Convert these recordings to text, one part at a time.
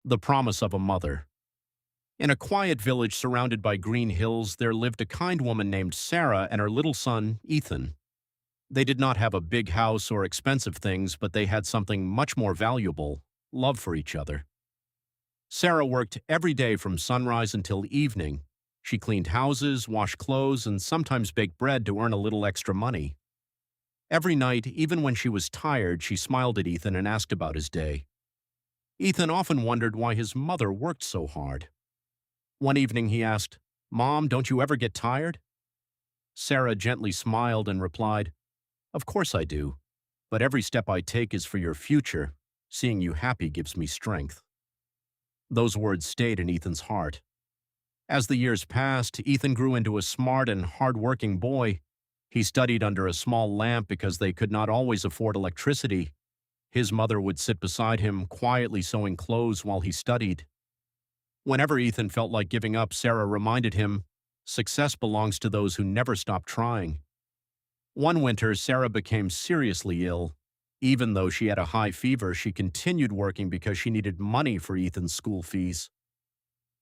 The Promise of a Mother. In a quiet village surrounded by green hills, there lived a kind woman named Sarah and her little son, Ethan. They did not have a big house or expensive things, but they had something much more valuable: love for each other. Sarah worked every day from sunrise until evening. She cleaned houses, washed clothes, and sometimes baked bread to earn a little extra money. Every night, even when she was tired, she smiled at Ethan and asked about his day. Ethan often wondered why his mother worked so hard. One evening he asked, "Mom, don't you ever get tired?" Sarah gently smiled and replied, "Of course I do, but every step I take is for your future. Seeing you happy gives me strength." Those words stayed in Ethan's heart. As the years passed, Ethan grew into a smart and hard-working boy. He studied under a small lamp because they could not always afford electricity. His mother would sit beside him, quietly sewing clothes while he studied. Whenever Ethan felt like giving up, Sarah reminded him, "Success belongs to those who never stop trying." One winter, Sarah became seriously ill. Even though she had a high fever, she continued working because she needed money for Ethan's school fees.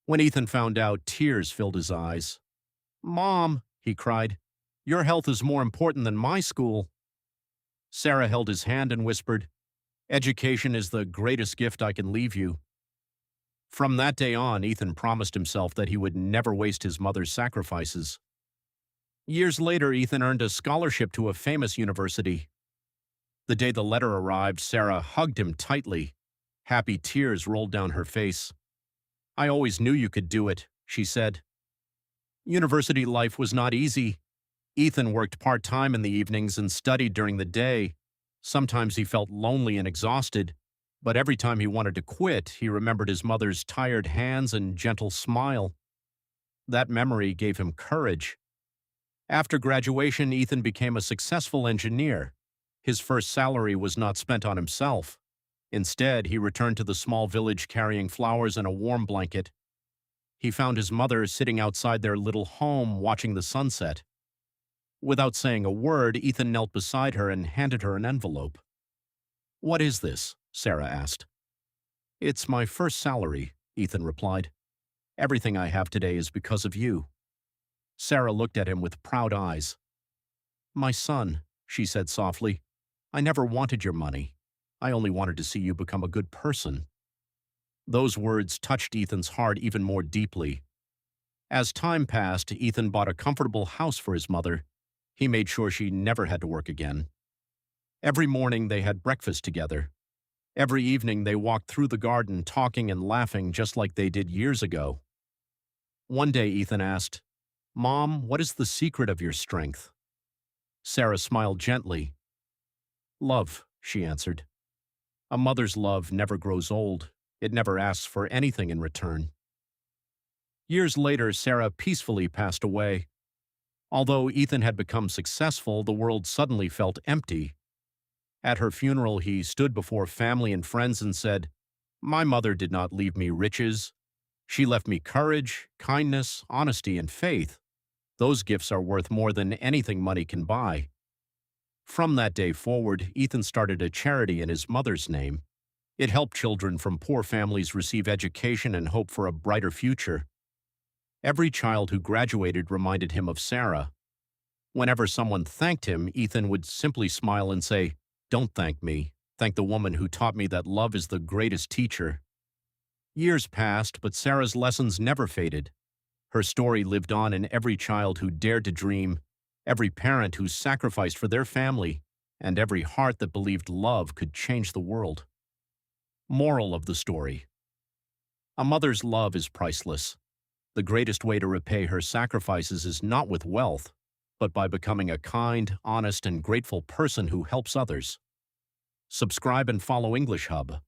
When Ethan found out, tears filled his eyes. "Mom," he cried, "your health is more important than my school." Sarah held his hand and whispered, "Education is the greatest gift I can leave you." From that day on, Ethan promised himself that he would never waste his mother's sacrifices. Years later, Ethan earned a scholarship to a famous university. The day the letter arrived, Sarah hugged him tightly. Happy tears rolled down her face. "I always knew you could do it," she said. University life was not easy. Ethan worked part-time in the evenings and studied during the day. Sometimes he felt lonely and exhausted, but every time he wanted to quit, he remembered his mother's tired hands and gentle smile. That memory gave him courage. After graduation, Ethan became a successful engineer. His first salary was not spent on himself. Instead, he returned to the small village carrying flowers and a warm blanket. He found his mother sitting outside their little home watching the sunset. Without saying a word, Ethan knelt beside her and handed her an envelope. "What is this?" Sarah asked. "It's my first salary," Ethan replied. "Everything I have today is because of you." Sarah looked at him with proud eyes. "My son," she said softly, "I never wanted your money. I only wanted to see you become a good person." Those words touched Ethan's heart even more deeply. As time passed, Ethan bought a comfortable house for his mother. He made sure she never had to work again. Every morning they had breakfast together. Every evening they walked through the garden talking and laughing just like they did years ago. One day Ethan asked, "Mom, what is the secret of your strength?" Sarah smiled gently. "Love," she answered. "A mother's love never grows old. It never asks for anything in return." Years later, Sarah peacefully passed away. Although Ethan had become successful, the world suddenly felt empty. At her funeral, he stood before family and friends and said, "My mother did not leave me riches. She left me courage, kindness, honesty, and faith. Those gifts are worth more than anything money can buy." From that day forward, Ethan started a charity in his mother's name. It helped children from poor families receive education and hope for a brighter future. Every child who graduated reminded him of Sarah. Whenever someone thanked him, Ethan would simply smile and say, "Don't thank me. Thank the woman who taught me that love is the greatest teacher." Years passed, but Sarah's lessons never faded. Her story lived on in every child who dared to dream, every parent who sacrificed for their family, and every heart that believed love could change the world. Moral of the story: a mother's love is priceless. The greatest way to repay her sacrifices is not with wealth, but by becoming a kind, honest, and grateful person who helps others. Subscribe and follow English Hub.